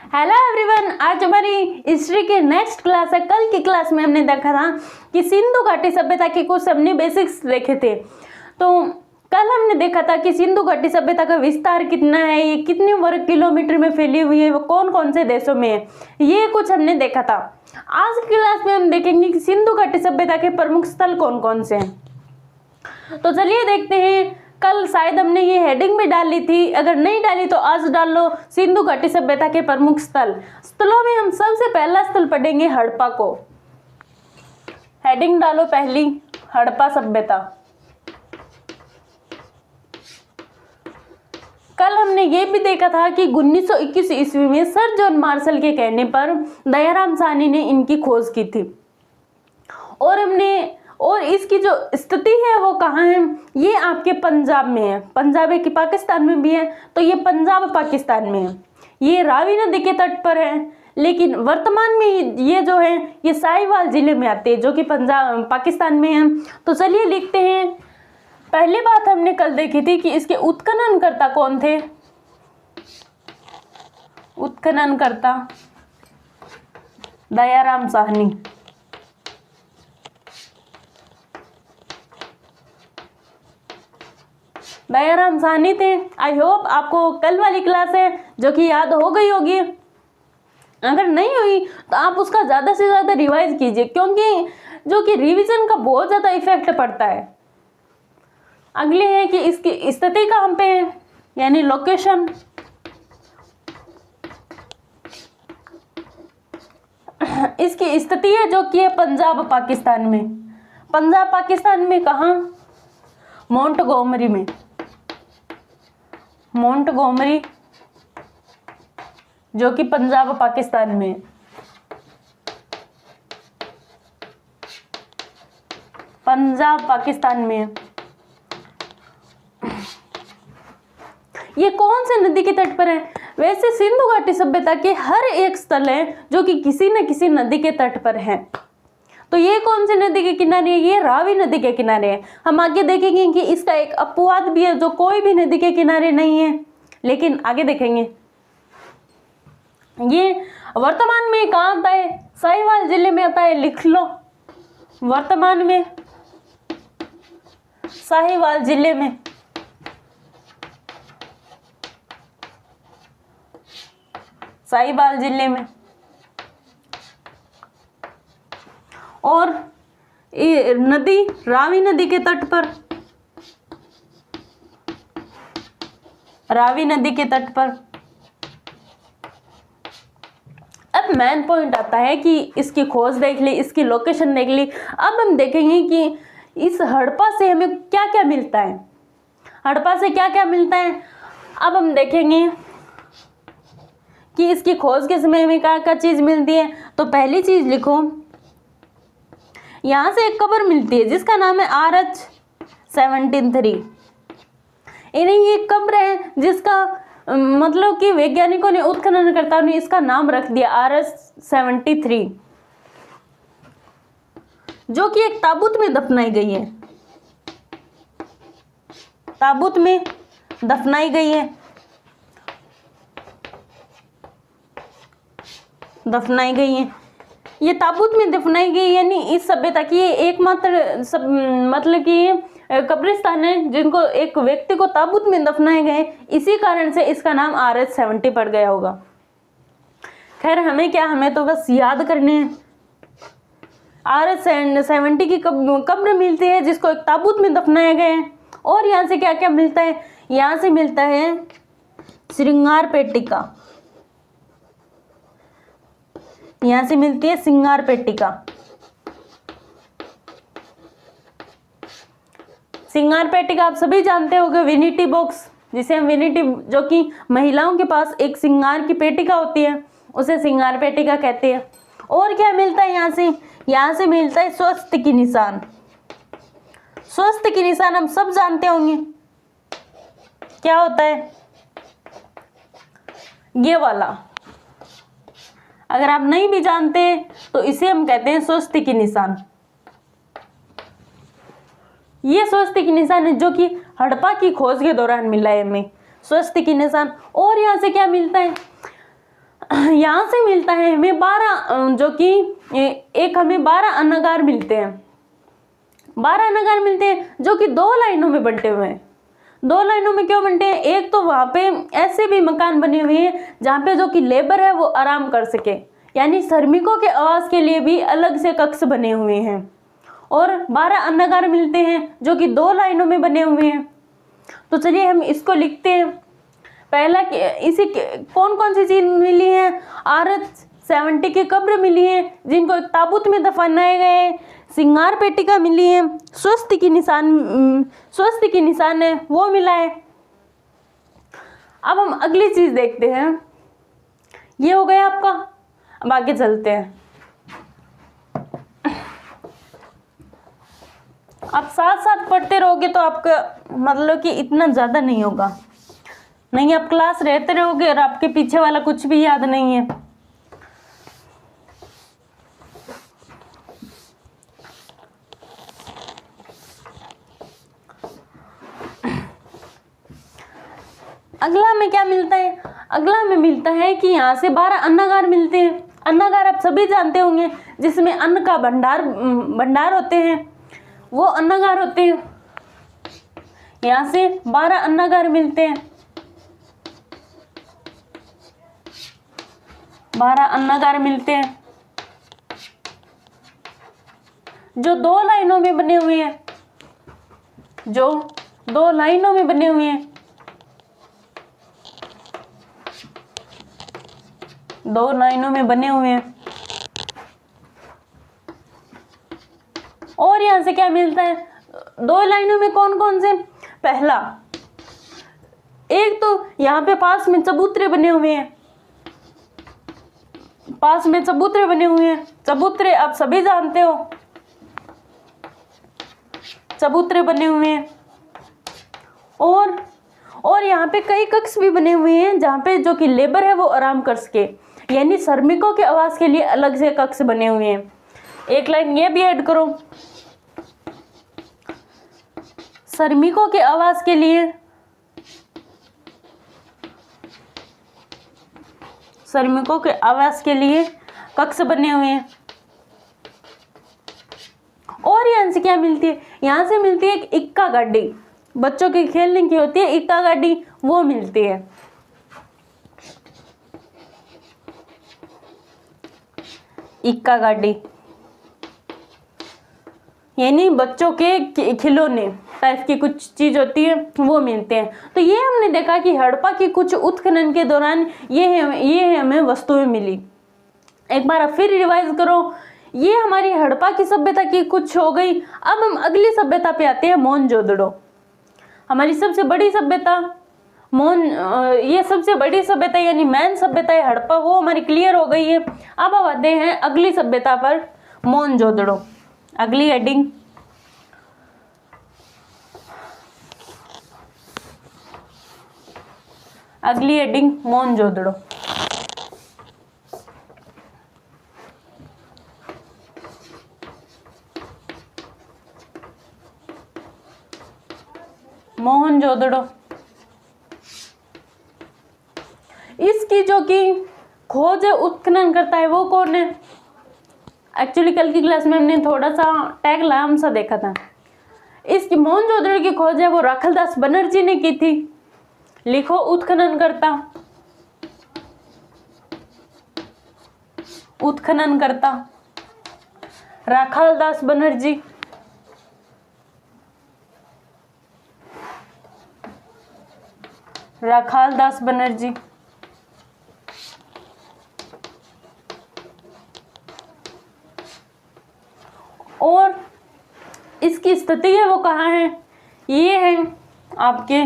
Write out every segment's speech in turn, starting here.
Hello everyone, आज हमारी history की नेक्स्ट क्लास है। कल की क्लास में हमने देखा था कि सिंधु घाटी सभ्यता के कुछ हमने बेसिक्स देखे थे। तो कल हमने देखा था कि सिंधु घाटी सभ्यता का विस्तार कितना है, ये कितने वर्ग किलोमीटर में फैली हुई है, वो कौन कौन से देशों में है, ये कुछ हमने देखा था। आज की क्लास में हम देखेंगे कि सिंधु घाटी सभ्यता के प्रमुख स्थल कौन कौन से हैं। तो चलिए देखते हैं। कल शायद हमने ये हेडिंग भी डाली थी, अगर नहीं डाली तो आज डाल लो। सिंधु घाटी सभ्यता के प्रमुख स्थलों में हम सबसे पहला स्थल पढ़ेंगे हड़प्पा को। हेडिंग डालो पहली, हड़प्पा सभ्यता। कल हमने ये भी देखा था कि 1921 ईस्वी में सर जॉन मार्शल के कहने पर दयाराम साहनी ने इनकी खोज की थी। और इसकी जो स्थिति है वो कहाँ है, ये आपके पंजाब में है। पंजाब है कि पाकिस्तान में भी है, तो ये पंजाब पाकिस्तान में है। ये रावी नदी के तट पर है, लेकिन वर्तमान में ये जो है ये साहिवाल जिले में आते हैं, जो कि पंजाब पाकिस्तान में है। तो चलिए लिखते हैं। पहली बात हमने कल देखी थी कि इसके उत्खननकर्ता कौन थे। उत्खननकर्ता दयाराम साहनी। दयाराम साहनी थे। आई होप आपको कल वाली क्लास है जो कि याद हो गई होगी। अगर नहीं हुई तो आप उसका ज़्यादा से ज़्यादा रिवाइज कीजिए, क्योंकि जो कि रिवीजन का बहुत ज़्यादा इफेक्ट पड़ता है। अगली है कि इसकी स्थिति कहाँ पे है, यानी लोकेशन। इसकी स्थिति है जो कि है पंजाब पाकिस्तान में। पंजाब पाकिस्तान में कहाँ? मोंटगोमरी में। मोंटगोमरी जो कि पंजाब पाकिस्तान में। पंजाब पाकिस्तान में। ये कौन से नदी के तट पर है? वैसे सिंधु घाटी सभ्यता के हर एक स्थल है जो कि किसी न किसी नदी के तट पर है। तो ये कौन सी नदी के किनारे है? ये रावी नदी के किनारे है। हम आगे देखेंगे कि इसका एक अपवाद भी है जो कोई भी नदी के किनारे नहीं है, लेकिन आगे देखेंगे। ये वर्तमान में कहाँ आता है? साहिवाल जिले में आता है, लिख लो। वर्तमान में साहिवाल जिले में। साहिवाल जिले में। और ये नदी रावी नदी के तट पर। रावी नदी के तट पर। अब मेन पॉइंट आता है कि इसकी खोज देख ली, इसकी लोकेशन देख ली। अब हम देखेंगे कि इस हड़प्पा से हमें क्या क्या मिलता है। हड़प्पा से क्या क्या मिलता है अब हम देखेंगे कि इसकी खोज के समय में क्या क्या चीज मिलती है। तो पहली चीज लिखो, यहाँ से एक कब्र मिलती है जिसका नाम है RH-73। ये कब्र है जिसका मतलब कि वैज्ञानिकों ने, उत्खननकर्ताओं ने इसका नाम रख दिया RH-73, जो कि एक ताबूत में दफनाई गई है। ताबूत में दफनाई गई है। दफनाई गई है। ये ताबूत में दफनाई गई, यानी इस सभ्यता की ये एकमात्र मतलब कि कब्रिस्तान है जिनको एक व्यक्ति को ताबूत में दफनाए गए। इसी कारण से इसका नाम RH-70 पड़ गया होगा। खैर हमें क्या, हमें तो बस याद करने हैं। RH-70 की कब्र मिलती है जिसको एक ताबूत में दफनाया गया है। और यहाँ से क्या क्या मिलता है? यहाँ से मिलता है श्रृंगार पेटिका। यहाँ से मिलती है श्रृंगार पेटिका। श्रृंगार पेटिका आप सभी जानते होंगे, विनिटी बॉक्स, जिसे हम विनिटी, जो कि महिलाओं के पास एक श्रृंगार की पेटिका होती है, उसे श्रृंगार पेटिका कहते हैं। और क्या मिलता है यहाँ से? यहाँ से मिलता है स्वस्तिक निशान। स्वस्तिक निशान हम सब जानते होंगे क्या होता है, ये वाला। अगर आप नहीं भी जानते तो इसे हम कहते हैं स्वस्तिक निशान। ये स्वस्तिक निशान है जो कि हड़प्पा की खोज के दौरान मिला है हमें, स्वस्तिक निशान। और यहाँ से क्या मिलता है? यहाँ से मिलता है हमें 12, जो कि एक हमें 12 अन्नागार मिलते हैं। 12 अन्नागार मिलते हैं जो कि 2 लाइनों में बंटे हुए हैं। 2 लाइनों में क्यों बंटे हैं? एक तो वहाँ पे ऐसे भी मकान बने हुए हैं जहाँ पे जो कि लेबर है वो आराम कर सके, यानी श्रमिकों के आवास के लिए भी अलग से कक्ष बने हुए हैं। और 12 अन्नागार मिलते हैं जो कि 2 लाइनों में बने हुए हैं। तो चलिए हम इसको लिखते हैं। पहला, इसी कौन कौन सी चीज मिली है? औरत 70 की कब्र मिली है जिनको एक ताबूत में दफनाए गए, सिंगार पेटिका मिली है, स्वस्ति की निशान है वो मिला है। अब हम अगली चीज देखते हैं। ये हो गया आपका। अब आगे चलते हैं। आप साथ साथ पढ़ते रहोगे तो आपका मतलब कि इतना ज़्यादा नहीं होगा, नहीं आप क्लास रहते रहोगे और आपके पीछे वाला कुछ भी याद नहीं है। अगला हमें क्या मिलता है? अगला हमें मिलता है कि यहाँ से 12 अन्नागार मिलते हैं। अन्नागार आप सभी जानते होंगे, जिसमें अन्न का भंडार होते हैं, वो अन्नागार होते हैं। यहाँ से 12 अन्नागार मिलते हैं। 12 अन्नागार मिलते हैं जो 2 लाइनों में बने हुए हैं, जो 2 लाइनों में बने हुए हैं। 2 लाइनों में बने हुए हैं। और यहां से क्या मिलता है? 2 लाइनों में कौन कौन से? पहला, एक तो यहाँ पे पास में चबूतरे बने हुए हैं। पास में चबूतरे बने हुए हैं। चबूतरे आप सभी जानते हो, चबूतरे बने हुए हैं। और यहाँ पे कई कक्ष भी बने हुए हैं जहाँ पे जो कि लेबर है वो आराम कर सके, यानी श्रमिकों के आवास के लिए अलग से कक्ष बने हुए हैं। एक लाइन ये भी ऐड करो, श्रमिकों के आवास के लिए, श्रमिकों के आवास के लिए कक्ष बने हुए हैं। और यहाँ से क्या मिलती है? यहाँ से मिलती है एक इक्का गाड़ी, बच्चों के खेलने की होती है इक्का गाड़ी, वो मिलती है। इक्का गाड़ी यानी बच्चों के खिलौने टाइप की कुछ चीज होती है, वो मिलते हैं। तो ये हमने देखा कि हड़प्पा की कुछ उत्खनन के दौरान ये हमें वस्तुएं मिली। एक बार फिर रिवाइज करो, ये हमारी हड़प्पा की सभ्यता की कुछ हो गई। अब हम अगली सभ्यता पे आते हैं, मोहनजोदड़ो। हमारी सबसे बड़ी सभ्यता ये सबसे बड़ी सभ्यता यानी मेन सभ्यता है हड़प्पा, वो हमारी क्लियर हो गई है। अब हम आते हैं अगली सभ्यता पर, मोहनजोदड़ो। अगली हेडिंग, अगली हेडिंग मोहनजोदड़ो। मोहनजोदड़ो इसकी जो कि खोज है, उत्खनन करता है, वो कौन है? एक्चुअली कल की क्लास में हमने थोड़ा सा टैग नाम सा देखा था। इसकी मोहनजोदड़ो की खोज है वो राखालदास बनर्जी ने की थी। लिखो उत्खनन करता, उत्खनन करता राखालदास बनर्जी। राखालदास बनर्जी। और इसकी स्थिति है वो कहाँ है? ये है आपके,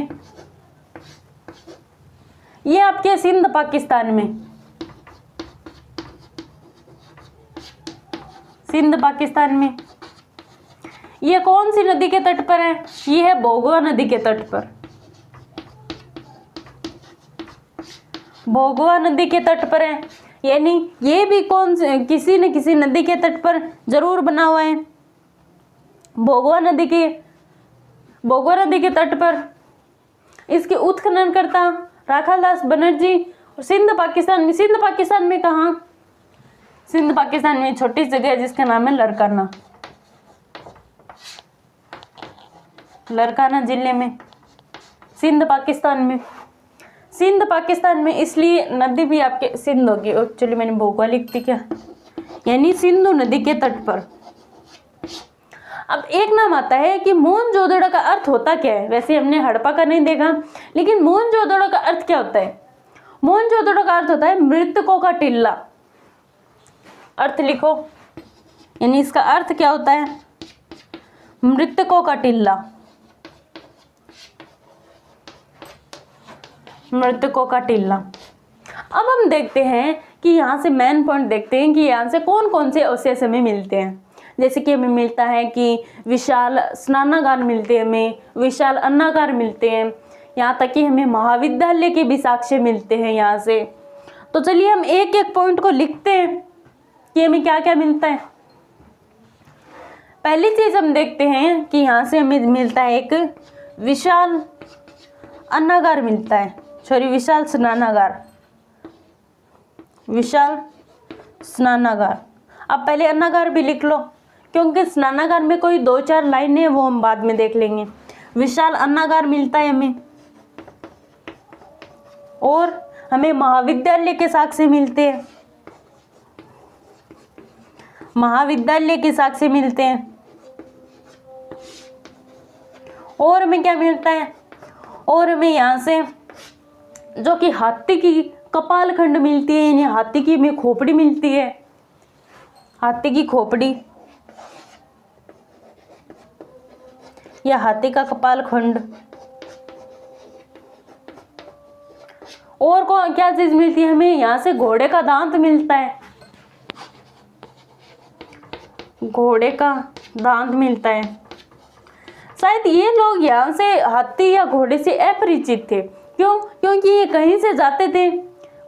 ये आपके सिंध पाकिस्तान में, सिंध पाकिस्तान में। ये कौन सी नदी के तट पर है? ये है भोगवा नदी के तट पर, भोगवा नदी के तट पर है। यानी ये भी किसी न किसी नदी के तट पर जरूर बना हुआ है। भोगवा नदी के तट पर इसके उत्खनन करता राखालदास बनर्जी। सिंध पाकिस्तान में कहाँ? सिंध पाकिस्तान में छोटी जगह है जिसका नाम है लरकाना, लरकाना जिले में सिंध पाकिस्तान में। सिंध पाकिस्तान में इसलिए नदी भी आपके सिंध होगी, एक्चुअली मैंने भौगोलिक थी क्या, यानी सिंधु नदी के तट पर। अब एक नाम आता है कि मोहनजोदड़ो का अर्थ होता क्या है। वैसे हमने हड़प्पा का नहीं देखा, लेकिन मोहनजोदड़ो का अर्थ क्या होता है? मोहनजोदड़ो का अर्थ होता है मृतकों का टिल्ला। अर्थ लिखो, यानी इसका अर्थ क्या होता है? मृतकों का टिल्ला, मृतकों का टिल्ला। अब हम देखते हैं कि यहाँ से मेन पॉइंट देखते हैं कि यहाँ से कौन कौन से अवशेष हमें मिलते हैं। जैसे कि हमें मिलता है कि विशाल स्नानागार मिलते हैं, हमें विशाल अन्नागार मिलते हैं, यहाँ तक कि हमें महाविद्यालय के भी साक्ष्य मिलते हैं यहाँ से। तो चलिए हम एक एक पॉइंट को लिखते हैं कि हमें क्या क्या मिलता है। पहली चीज हम देखते हैं कि यहाँ से हमें मिलता है एक विशाल अन्नागार मिलता है, विशाल स्नानागार, विशाल स्नानागार। अब पहले अन्नागार भी लिख लो, क्योंकि स्नानागार में कोई 2-4 लाइन है, वो हम बाद में देख लेंगे। विशाल अन्नागार मिलता है हमें, और हमें महाविद्यालय के साक्ष्य मिलते हैं, महाविद्यालय के साक्ष्य मिलते हैं। और हमें क्या मिलता है? और हमें यहाँ से जो कि हाथी की कपाल खंड मिलती है, यानी हाथी की में खोपड़ी मिलती है, हाथी की खोपड़ी या हाथी का कपाल खंड। और कौन क्या चीज मिलती है हमें? यहाँ से घोड़े का दांत मिलता है, घोड़े का दांत मिलता है। शायद ये लोग यहाँ से हाथी या घोड़े से अपरिचित थे। क्यों? क्योंकि ये कहीं से जाते थे,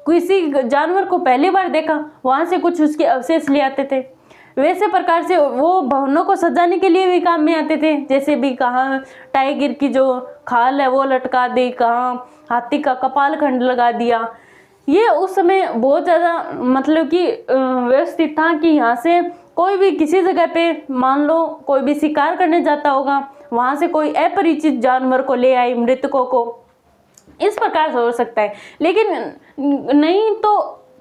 किसी जानवर को पहली बार देखा, वहाँ से कुछ उसके अवशेष ले आते थे। वैसे प्रकार से वो भवनों को सजाने के लिए भी काम में आते थे। जैसे भी कहाँ टाइगर की जो खाल है वो लटका दी, कहाँ हाथी का कपाल खंड लगा दिया। ये उस समय बहुत ज़्यादा मतलब कि व्यवस्थित था कि यहाँ से कोई भी किसी जगह पे मान लो कोई भी शिकार करने जाता होगा, वहाँ से कोई अपरिचित जानवर को ले आई, मृतकों को, इस प्रकार से हो सकता है। लेकिन नहीं तो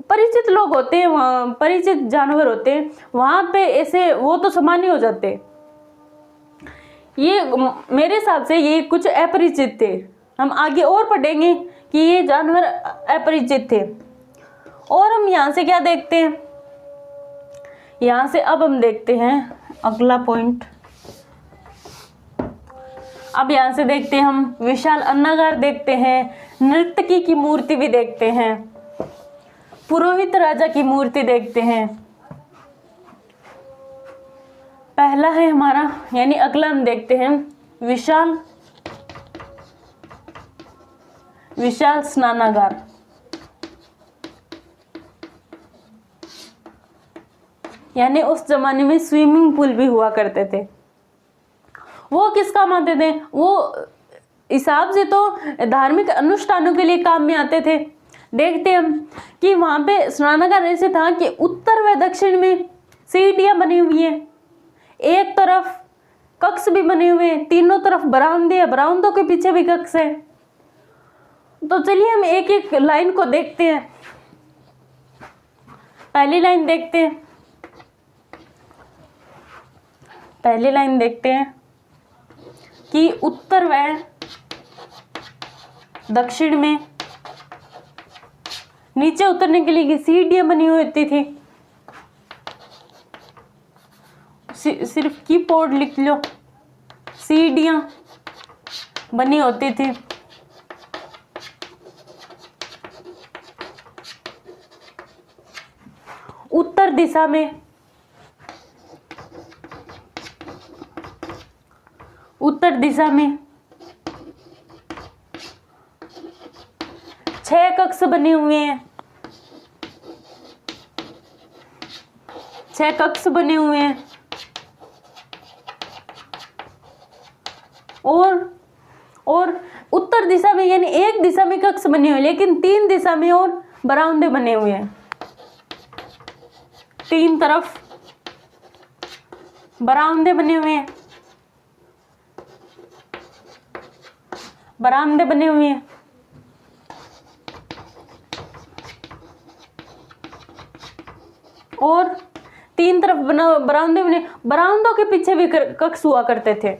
परिचित लोग होते हैं, वहाँ परिचित जानवर होते हैं, वहाँ पे ऐसे वो तो सामान्य हो जाते। ये मेरे हिसाब से ये कुछ अपरिचित थे। हम आगे और पढ़ेंगे कि ये जानवर अपरिचित थे। और हम यहाँ से क्या देखते हैं? यहाँ से अब हम देखते हैं अगला पॉइंट। अब यहाँ से देखते हैं हम विशाल अन्नागार देखते हैं, नर्तकी की मूर्ति भी देखते हैं, पुरोहित राजा की मूर्ति देखते हैं। पहला है हमारा, यानी अगला हम देखते हैं विशाल स्नानागार। यानी उस जमाने में स्विमिंग पूल भी हुआ करते थे। वो किस काम आते थे? वो हिसाब से तो धार्मिक अनुष्ठानों के लिए काम में आते थे। देखते हम कि वहाँ पे स्नानागार ऐसे था कि उत्तर व दक्षिण में सीढ़ियाँ बनी हुई हैं, एक तरफ कक्ष भी बने हुए हैं, तीनों तरफ बरामदे हैं, बरामदों के पीछे भी कक्ष है। तो चलिए हम एक एक लाइन को देखते हैं। पहली लाइन देखते हैं, पहली लाइन देखते हैं कि उत्तर व दक्षिण में नीचे उतरने के लिए सीढ़ियां बनी हुई होती थी। सिर्फ कीबोर्ड लिख लो, सीढ़ियां बनी होती थी। उत्तर दिशा में में 6 कक्ष बने हुए हैं, 6 कक्ष बने हुए हैं। और उत्तर दिशा में यानी एक दिशा में कक्ष बने हुए, लेकिन 3 दिशा में और बरामदे बने हुए हैं, 3 तरफ बरामदे बने हुए हैं, बरामदे बने हुए हैं। और 3 तरफ बरामदे बने, बरामदों के पीछे भी कक्ष हुआ करते थे,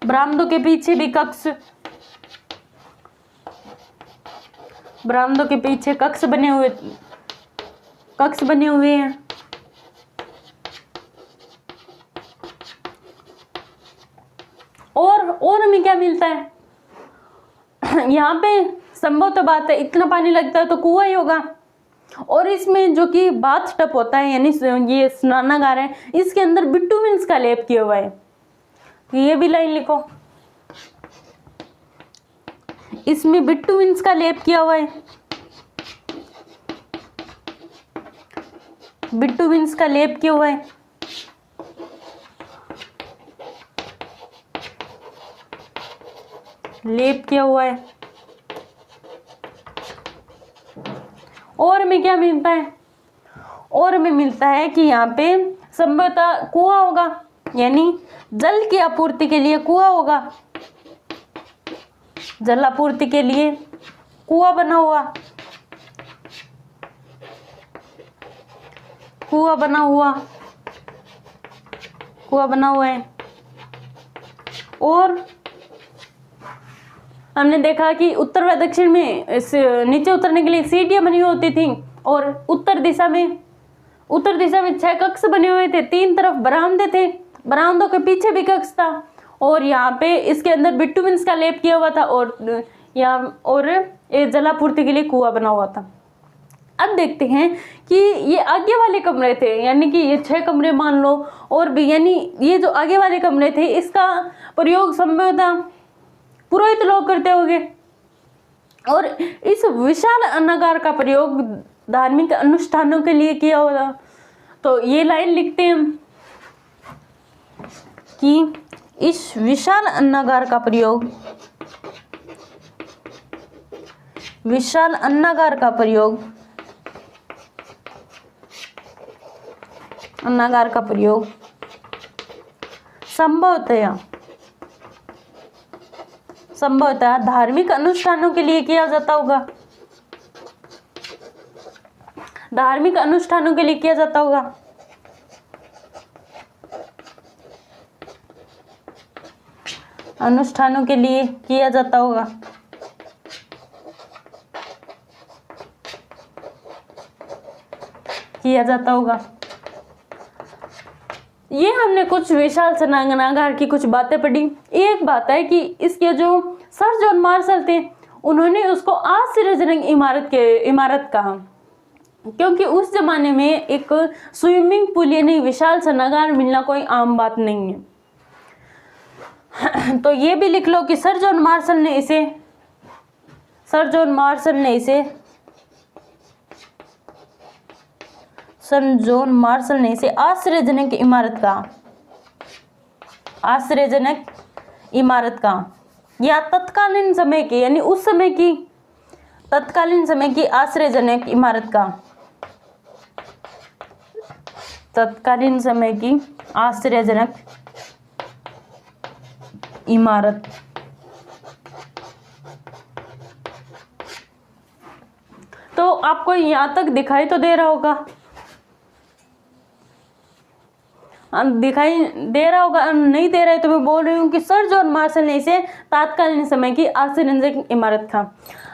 बरामदों के पीछे भी कक्ष, बरामदों के पीछे कक्ष बने हुए हैं। और हमें क्या मिलता है, यहाँ पे संभवतः बात है इतना पानी लगता है तो कुआं ही होगा। और इसमें जो कि बाथ टब होता है यानी ये स्नानागार है, इसके अंदर बिटुमिन्स का लेप किया हुआ है। तो ये भी लाइन लिखो, इसमें बिटुमिन्स का लेप किया हुआ है, बिटुमिन्स का लेप किया हुआ है। लेप किया हुआ है। और हमें क्या मिलता है, और हमें मिलता है कि यहाँ पे संभवतः कुआं होगा, यानी जल की आपूर्ति के लिए कुआं होगा, जल आपूर्ति के लिए कुआं बना हुआ, कुआं बना हुआ है। और हमने देखा कि उत्तर व दक्षिण में नीचे उतरने के लिए सीढ़ियां बनी होती थी, और उत्तर दिशा में 6 कक्ष बने हुए थे, 3 तरफ बरामदे थे, बरामदों के पीछे भी कक्ष था, और यहाँ पे इसके अंदर बिटुमिन्स का लेप किया हुआ था, और जलापूर्ति के लिए कुआं बना हुआ था। अब देखते हैं कि ये आगे वाले कमरे थे, यानी कि ये 6 कमरे मान लो, और भी यानी ये जो आगे वाले कमरे थे इसका प्रयोग संभवतः पुरोहित लोग करते होंगे, और इस विशाल अन्नागार का प्रयोग धार्मिक अनुष्ठानों के लिए किया होगा। तो ये लाइन लिखते हैं कि इस विशाल अन्नागार का प्रयोग, विशाल अन्नागार का प्रयोग, अन्नागार का प्रयोग संभवतः धार्मिक अनुष्ठानों के लिए किया जाता होगा, धार्मिक अनुष्ठानों के लिए किया जाता होगा। अनुष्ठानों के लिए किया जाता होगा। किया जाता होगा। ये हमने कुछ विशाल स्नानागार की कुछ बातें पढ़ी। एक बात है कि इसके जो सर जॉन मार्शल थे उन्होंने उसको आश्चर्यजनक इमारत कहा, क्योंकि उस जमाने में एक स्विमिंग पूल यानी विशाल स्नानागार मिलना कोई आम बात नहीं है। तो ये भी लिख लो कि सर जॉन मार्शल ने इसे आश्चर्यजनक इमारत का या तत्कालीन समय की, यानी उस समय की तत्कालीन समय की आश्चर्यजनक इमारत का, तत्कालीन समय की आश्चर्यजनक इमारत। तो आपको यहां तक दिखाई तो दे रहा होगा, दिखाई दे रहा होगा, नहीं दे रहा है तो मैं बोल रही हूँ कि सर जॉन मार्शल ने इसे तात्कालीन समय की आश्चर्यजनक इमारत था।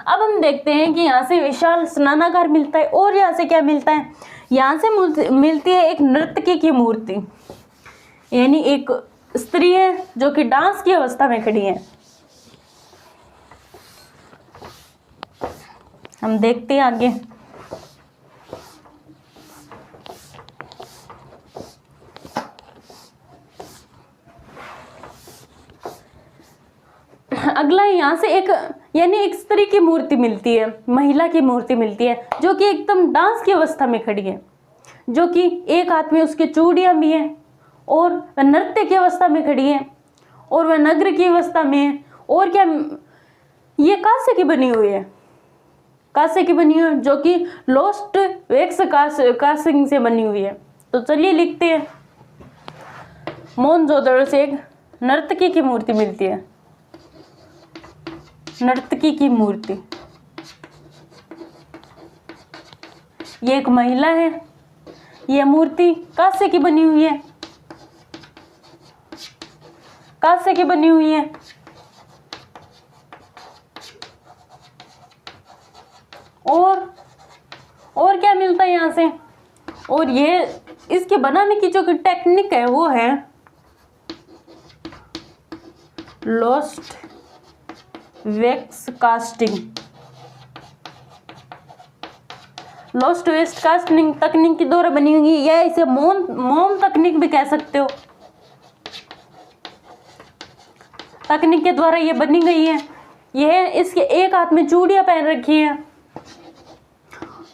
अब हम देखते हैं कि यहाँ से विशाल स्नानागार मिलता है, और यहाँ से क्या मिलता है, यहाँ से मिलती है एक नर्तकी की मूर्ति, यानी एक स्त्री है जो कि डांस की अवस्था में खड़ी है। हम देखते हैं आगे। अगला यहाँ से एक स्त्री की मूर्ति मिलती है, महिला की मूर्ति मिलती है जो कि एकदम डांस की अवस्था में खड़ी है, जो कि एक हाथ में उसके चूड़ियां भी हैं, और वह नृत्य की अवस्था में खड़ी है, और वह नग्न की अवस्था में है। और क्या ये कांसे की बनी हुई है, कांसे की बनी हुई है, जो कि लोस्ट वैक्स कास्टिंग से बनी हुई है। तो चलिए लिखते हैं। मोहनजोदड़ो से एक नर्तकी की मूर्ति मिलती है, नर्तकी की मूर्ति। ये एक महिला है, यह मूर्ति कांसे की बनी हुई है, कांसे की बनी हुई है। और क्या मिलता है यहाँ से? और ये इसके बनाने की जो टेक्निक है वो है lost wax casting. Lost wax casting तकनीक के द्वारा बनी हुई है, या इसे मोम तकनीक भी कह सकते हो। तकनीक के द्वारा ये बनी गई है। यह इसके एक हाथ में चूड़ियां पहन रखी है।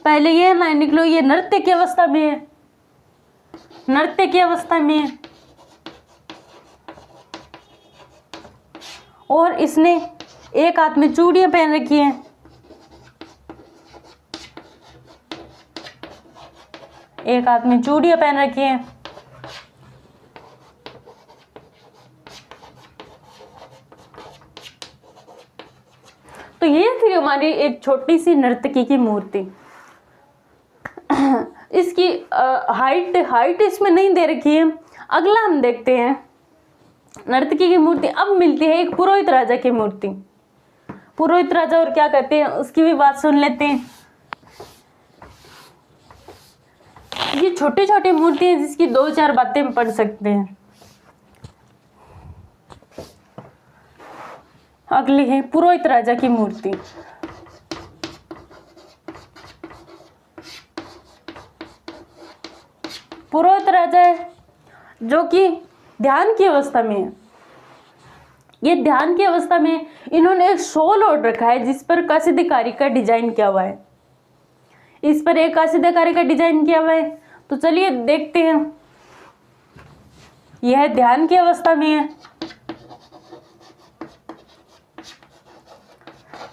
पहले ये ना निकलो, ये नृत्य की अवस्था में है, नृत्य की अवस्था में है। और इसने एक हाथ में चूड़ियां पहन रखी हैं, एक हाथ में चूड़ियां पहन रखी हैं। तो ये थी हमारी एक छोटी सी नर्तकी की मूर्ति। इसकी हाइट इसमें नहीं दे रखी है। अगला हम देखते हैं नर्तकी की मूर्ति। अब मिलती है एक पुरोहित राजा की मूर्ति। पुरोहित राजा और क्या कहते हैं उसकी भी बात सुन लेते हैं। ये छोटी छोटी मूर्ति है जिसकी 2-4 बातें हम पढ़ सकते हैं। अगली है पुरोहित राजा की मूर्ति। पुरोहित राजा है जो कि ध्यान की अवस्था में है। ये ध्यान की अवस्था में इन्होंने एक शॉल ओढ़ रखा है जिस पर कासीदकारी का डिजाइन किया हुआ है। इस पर एक कासीदकारी का डिजाइन किया हुआ है। तो चलिए देखते हैं। यह ध्यान की अवस्था में है,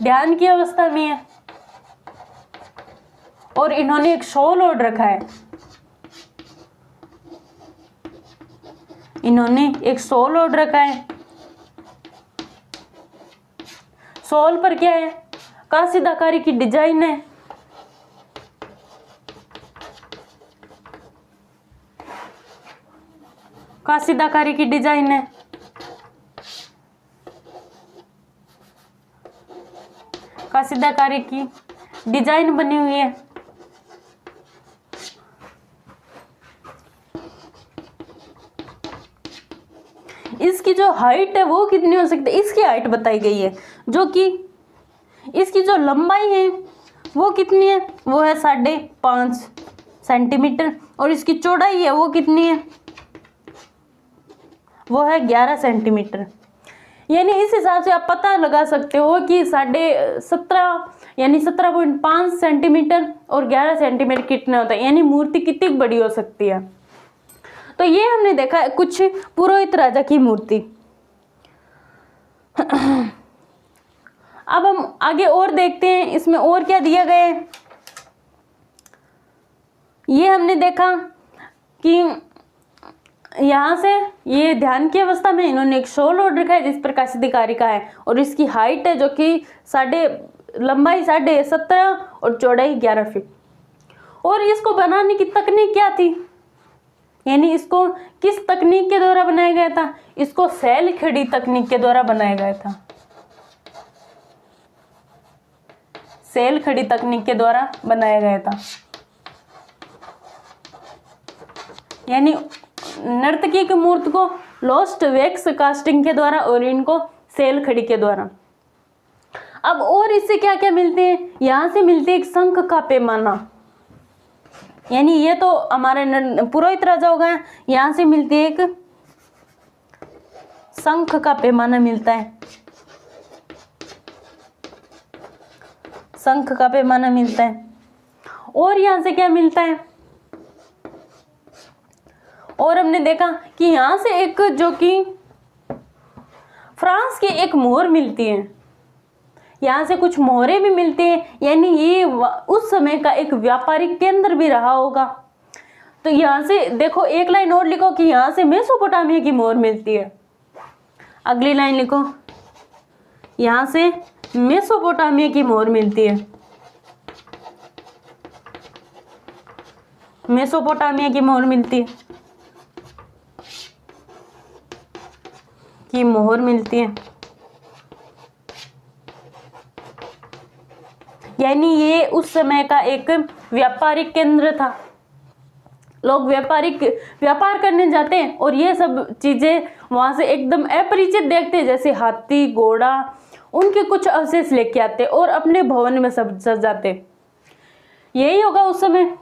ध्यान की अवस्था में है। और इन्होंने एक शॉल ओढ़ रखा है, इन्होंने एक शॉल ओढ़ रखा है। शॉल पर क्या है? कासीदाकारी की डिजाइन है। कासीदाकारी की डिजाइन है। कासीदाकारी की डिजाइन बनी हुई है। इसकी जो हाइट है वो कितनी हो सकती है? इसकी हाइट बताई गई है, जो कि इसकी जो लंबाई है वो कितनी है? वो है 5.5 सेंटीमीटर। और इसकी चौड़ाई है वो कितनी है? वो है 11 सेंटीमीटर। यानी इस हिसाब से आप पता लगा सकते हो कि 17.5 यानी 17.5 सेंटीमीटर और 11 सेंटीमीटर कितना होता है, यानी मूर्ति कितनी बड़ी हो सकती है। तो ये हमने देखा है कुछ पुरोहित राजा की मूर्ति। अब हम आगे और देखते हैं इसमें और क्या दिया गया है। ये हमने देखा कि यहाँ से ये ध्यान की अवस्था में इन्होंने एक शॉल ओढ़ रखा है जिस पर कासीदाकारी का है। और इसकी हाइट है जो कि लंबाई 17.5 और चौड़ाई 11 फीट। और इसको बनाने की तकनीक क्या थी? यानी इसको किस तकनीक के द्वारा बनाया गया था? इसको सैल खड़ी तकनीक के द्वारा बनाया गया था। सैल खड़ी तकनीक के द्वारा बनाया गया था। यानी नर्तकी की मूर्ति को लोस्ट वैक्स कास्टिंग के द्वारा और इनको सैल खड़ी के द्वारा। अब और इससे क्या क्या मिलते हैं? यहाँ से मिलते एक शंख का पैमाना। यानी ये तो हमारे पुरोहित राजा हो गए। यहाँ से मिलती है एक शंख का पैमाना मिलता है, शंख का पैमाना मिलता है। और यहाँ से क्या मिलता है? और हमने देखा कि यहाँ से एक जो कि फ्रांस की एक मोहर मिलती है। यहाँ से कुछ मोहरे भी मिलते हैं, यानी ये उस समय का एक व्यापारिक केंद्र भी रहा होगा। तो यहाँ से देखो एक लाइन और लिखो कि यहाँ से मेसोपोटामिया की मोहर मिलती है। अगली लाइन लिखो, यहाँ से मेसोपोटामिया की मोहर मिलती है। मेसोपोटामिया की मोहर मिलती है, की मोहर मिलती है, यानी ये उस समय का एक व्यापारिक केंद्र था। लोग व्यापार करने जाते हैं और ये सब चीजें वहां से एकदम अपरिचित देखते हैं, जैसे हाथी, घोड़ा, उनके कुछ अवशेष लेके आते और अपने भवन में सब सजाते। यही होगा उस समय।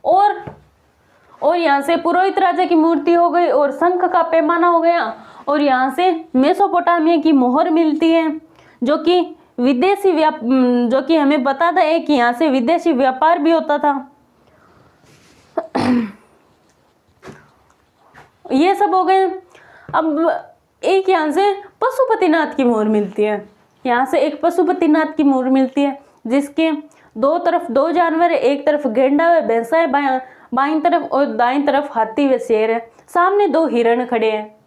और यहाँ से पुरोहित राजा की मूर्ति हो गई और शंख का पैमाना हो गया, और यहाँ से मेसोपोटामिया की मोहर मिलती है, जो कि जो कि हमें बताता है कि यहाँ से विदेशी व्यापार भी होता था। ये सब हो गए। अब एक यहाँ से पशुपतिनाथ की मोहर मिलती है। यहाँ से एक पशुपतिनाथ की मोहर मिलती है, जिसके दो तरफ दो जानवर है, एक तरफ गेंडा है, भैंसा है बाईं तरफ, और दाईं तरफ हाथी व शेर है, सामने दो हिरण खड़े हैं।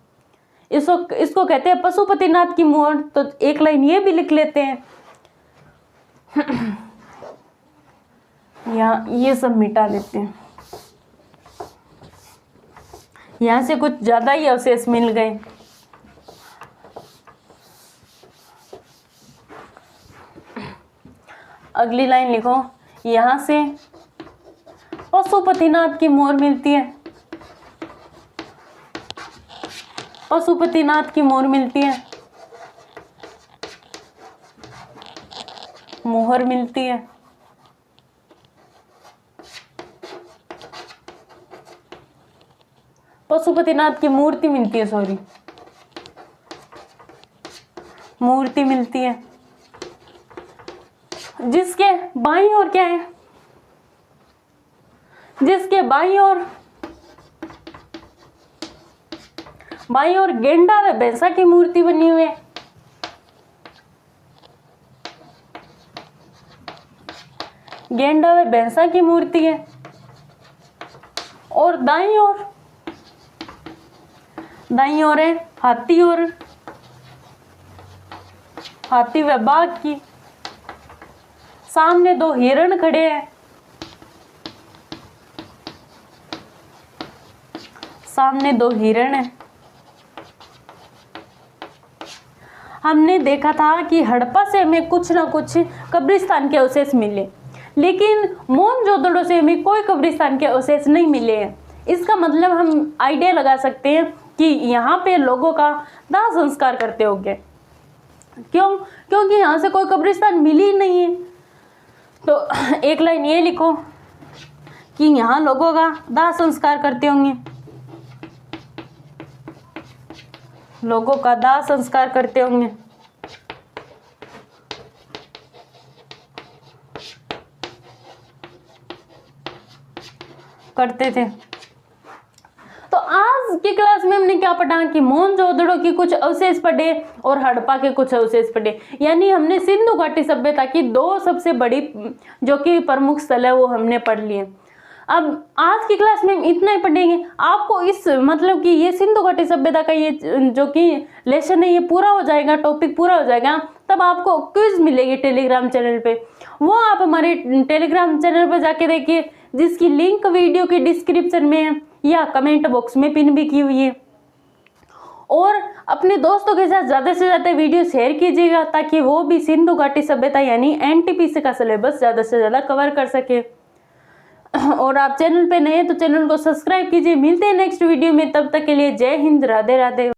इसको कहते हैं पशुपतिनाथ की मोहर। तो एक लाइन ये भी लिख लेते हैं। यहाँ ये सब मिटा देते हैं, यहाँ से कुछ ज्यादा ही अवशेष मिल गए। अगली लाइन लिखो, यहाँ से पशुपतिनाथ की मोहर मिलती है। पशुपतिनाथ की मोहर मिलती है, मोहर मिलती है। पशुपतिनाथ की मूर्ति मिलती है, सॉरी, मूर्ति मिलती है, जिसके बाईं ओर क्या है, जिसके बाईं ओर गेंडा व भैंसा की मूर्ति बनी हुई है। गेंडा व भैंसा की मूर्ति है, और दाईं ओर है हाथी व बाघ की। सामने दो हिरण खड़े हैं, सामने दो हिरण है। हमने देखा था कि हड़प्पा से हमें कुछ ना कुछ कब्रिस्तान के अवशेष मिले, लेकिन मोहनजोदड़ो से हमें कोई कब्रिस्तान के अवशेष नहीं मिले हैं। इसका मतलब हम आइडिया लगा सकते हैं कि यहाँ पे लोगों का दाह संस्कार करते होंगे। क्योंकि यहाँ से कोई कब्रिस्तान मिली ही नहीं है। तो एक लाइन ये लिखो कि यहाँ लोगों का दाह संस्कार करते होंगे, लोगों का दाह संस्कार करते होंगे। करते थे। तो आज की क्लास में हमने क्या पढ़ा कि मोहनजोदड़ो की कुछ अवशेष पढ़े और हड़प्पा के कुछ अवशेष पढ़े, यानी हमने सिंधु घाटी सभ्यता की दो सबसे बड़ी जो कि प्रमुख स्थल है वो हमने पढ़ लिए। अब आज की क्लास में हम इतना ही पढ़ेंगे। आपको इस मतलब कि ये सिंधु घाटी सभ्यता का ये जो कि लेसन है ये पूरा हो जाएगा, टॉपिक पूरा हो जाएगा, तब आपको क्विज मिलेगी टेलीग्राम चैनल पे। वो आप हमारे टेलीग्राम चैनल पर जाके देखिए, जिसकी लिंक वीडियो के डिस्क्रिप्शन में है या कमेंट बॉक्स में पिन भी की हुई है। और अपने दोस्तों के साथ ज़्यादा से ज़्यादा वीडियो शेयर कीजिएगा, ताकि वो भी सिंधु घाटी सभ्यता यानी एनटीपीसी का सिलेबस ज़्यादा से ज़्यादा कवर कर सके। और आप चैनल पे नए हैं तो चैनल को सब्सक्राइब कीजिए। मिलते हैं नेक्स्ट वीडियो में, तब तक के लिए जय हिंद, राधे राधे।